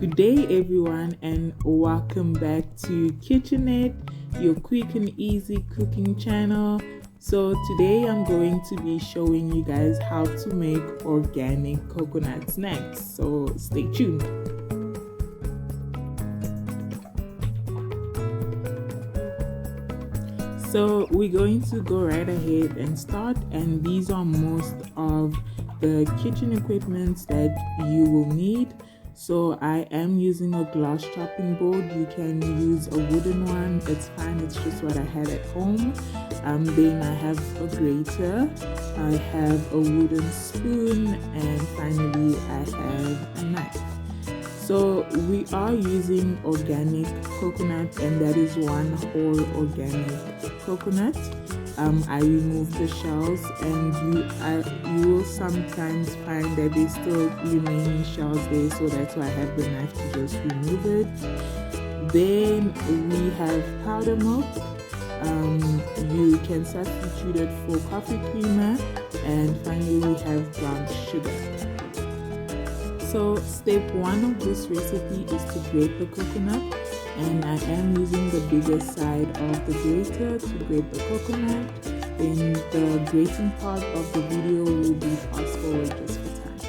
Good day everyone, and welcome back to KitchenIt, your quick and easy cooking channel. So today I'm going to be showing you guys how to make organic coconut snacks, so stay tuned. So we're going to go right ahead and start, and these are most of the kitchen equipment that you will need. So I am using a glass chopping board. You can use a wooden one, it's fine, it's just what I had at home. Then I have a grater, I have a wooden spoon, and finally I have a knife. So we are using organic coconut, and that is one whole organic coconut. I removed the shells, and you will sometimes find that there's still remaining shells there, so that's why I have the knife to just remove it. Then we have powder milk. You can substitute it for coffee creamer, and finally we have brown sugar. So step 1 of this recipe is to grate the coconut, and I am using the bigger side of the grater to grate the coconut. Then the grating part of the video will be fast forward just for time.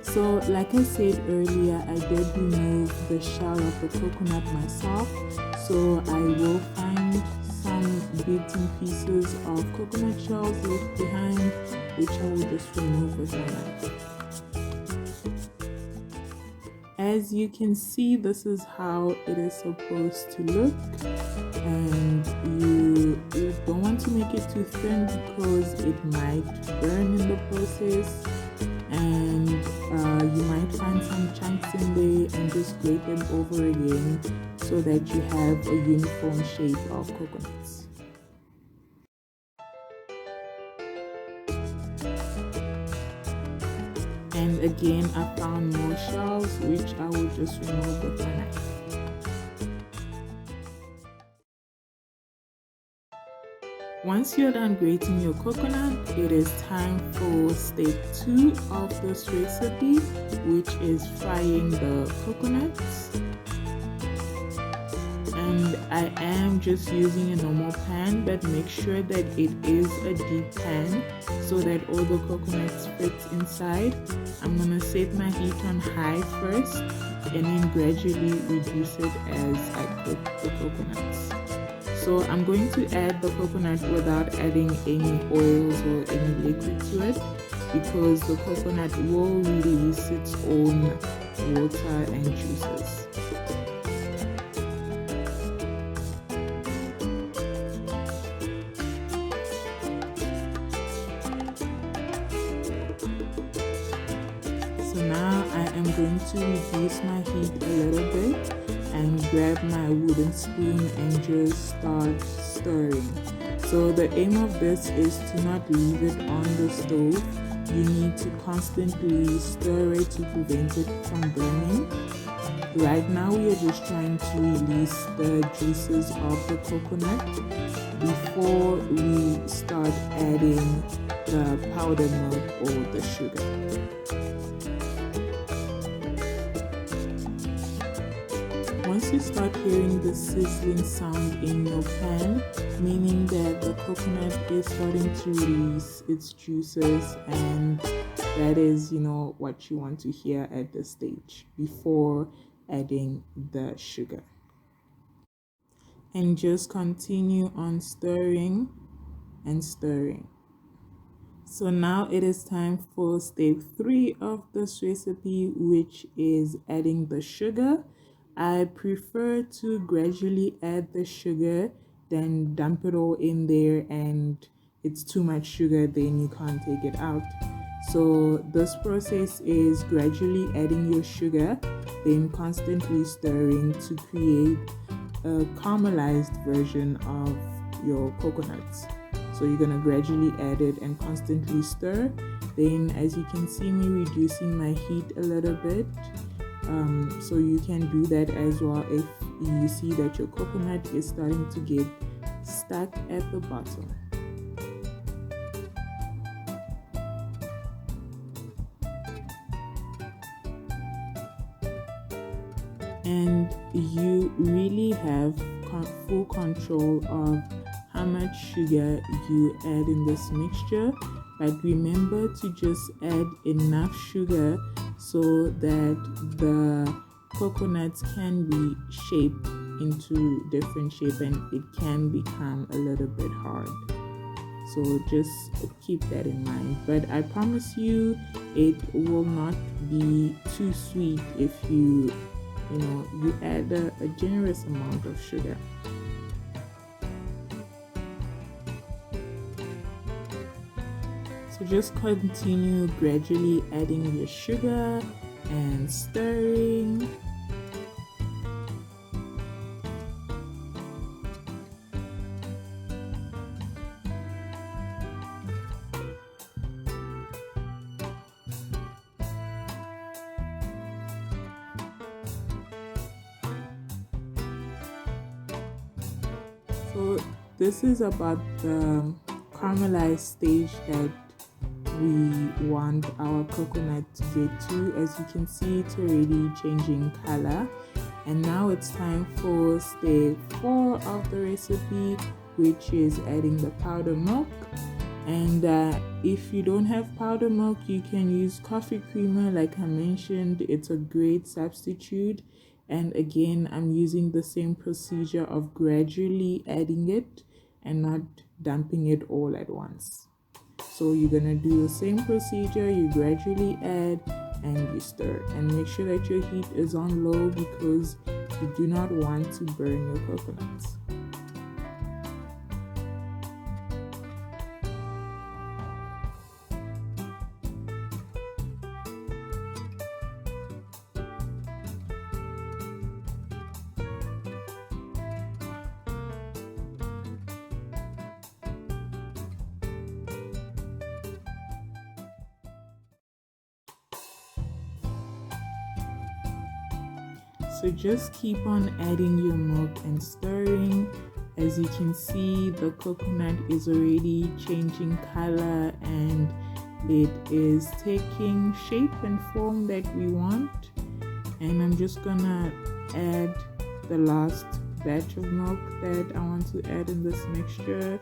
So like I said earlier, I did remove the shell of the coconut myself, so I will find some bits and pieces of coconut shells left behind, which I will just remove with my knife. As you can see, this is how it is supposed to look, and you don't want to make it too thin because it might burn in the process, and you might find some chunks in there, and just grate them over again so that you have a uniform shape of coconuts. And again, I found more shells, which I will just remove with my knife. Once you're done grating your coconut, it is time for step 2 of this recipe, which is frying the coconuts. And I am just using a normal pan, but make sure that it is a deep pan so that all the coconuts fit inside. I'm gonna set my heat on high first, and then gradually reduce it as I cook the coconuts. So I'm going to add the coconut without adding any oils or any liquid to it, because the coconut will release its own water and juices. So now I am going to reduce my heat a little bit and grab my wooden spoon and just start stirring. So the aim of this is to not leave it on the stove. You need to constantly stir it to prevent it from burning. Right now we are just trying to release the juices of the coconut before we start adding the powdered milk or the sugar. Once you start hearing the sizzling sound in your pan, meaning that the coconut is starting to release its juices, and that is, what you want to hear at this stage before adding the sugar. And just continue on stirring and stirring. So now it is time for step 3 of this recipe, which is adding the sugar. I prefer to gradually add the sugar than dump it all in there, and it's too much sugar, then you can't take it out. So this process is gradually adding your sugar, then constantly stirring to create a caramelized version of your coconuts. So you're gonna gradually add it and constantly stir. Then, as you can see me reducing my heat a little bit, so you can do that as well if you see that your coconut is starting to get stuck at the bottom. and you really have full control of how much sugar you add in this mixture. But remember to just add enough sugar so that the coconuts can be shaped into different shape and it can become a little bit hard. So just keep that in mind. But I promise you, it will not be too sweet if you add a generous amount of sugar. So just continue gradually adding your sugar and stirring. So this is about the caramelized stage that we want our coconut to get to. As you can see, it's already changing color, and now it's time for step 4 of the recipe, which is adding the powdered milk. And if you don't have powdered milk, you can use coffee creamer. Like I mentioned, it's a great substitute. And again, I'm using the same procedure of gradually adding it and not dumping it all at once. So you're gonna do the same procedure. You gradually add and you stir, and make sure that your heat is on low because you do not want to burn your coconuts. So just keep on adding your milk and stirring. As you can see, the coconut is already changing color and it is taking shape and form that we want. And I'm just gonna add the last batch of milk that I want to add in this mixture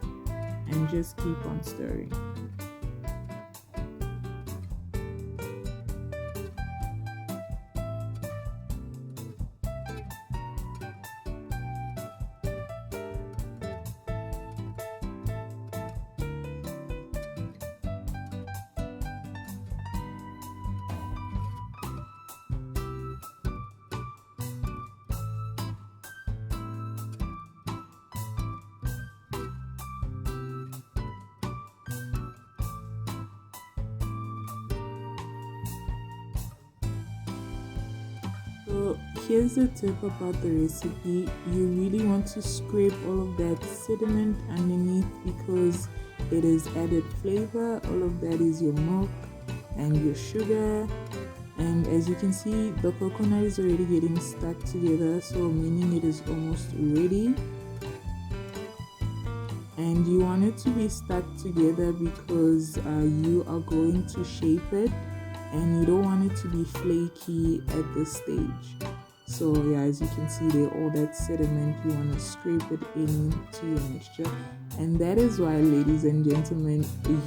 and just keep on stirring. So here's the tip about the recipe. You really want to scrape all of that sediment underneath because it is added flavor. All of that is your milk and your sugar. And as you can see, the coconut is already getting stuck together, so meaning it is almost ready. And you want it to be stuck together because you are going to shape it, and you don't want it to be flaky at this stage. So yeah, as you can see there, all that sediment, you want to scrape it into your mixture. And that is why, ladies and gentlemen,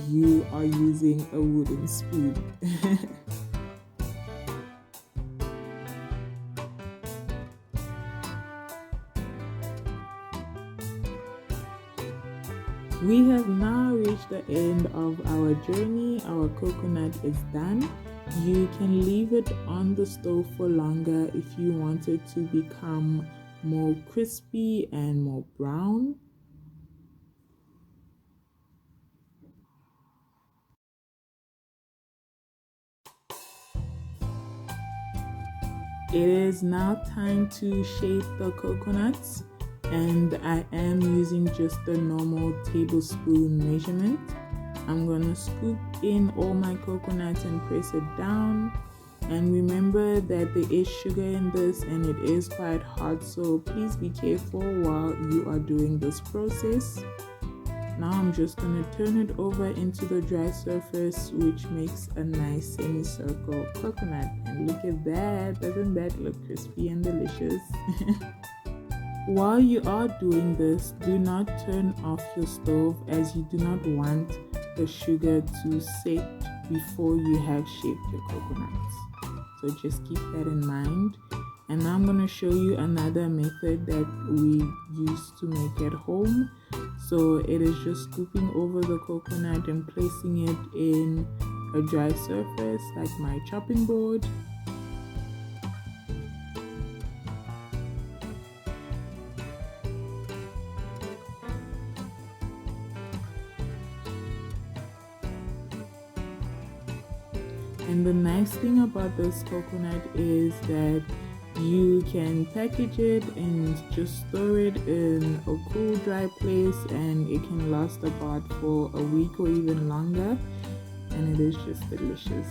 you are using a wooden spoon. We have now reached the end of our journey. Our coconut is done. You can leave it on the stove for longer if you want it to become more crispy and more brown. It is now time to shape the coconuts, and I am using just the normal tablespoon measurement. I'm gonna scoop in all my coconuts and press it down. And remember that there is sugar in this and it is quite hot, so please be careful while you are doing this process. Now I'm just gonna turn it over into the dry surface, which makes a nice semicircle coconut. And And look at that, doesn't that look crispy and delicious? While you are doing this, do not turn off your stove, as you do not want the sugar to set before you have shaped your coconuts. So just keep that in mind. And now I'm going to show you another method that we used to make at home. So it is just scooping over the coconut and placing it in a dry surface like my chopping board. And the nice thing about this coconut is that you can package it and just store it in a cool, dry place, and it can last about for a week or even longer, and it is just delicious.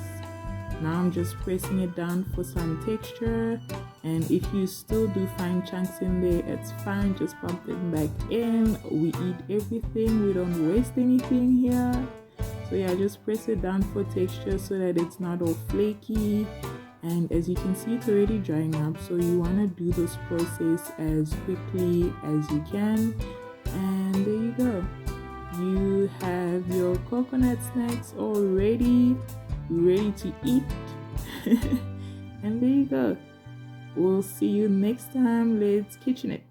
Now I'm just pressing it down for some texture, and if you still do find chunks in there, it's fine, just pump them back in. We eat everything, we don't waste anything here. So yeah, just press it down for texture so that it's not all flaky. And as you can see, it's already drying up, so you want to do this process as quickly as you can. And there you go, you have your coconut snacks already ready to eat. And there you go, we'll see you next time. Let's kitchen it.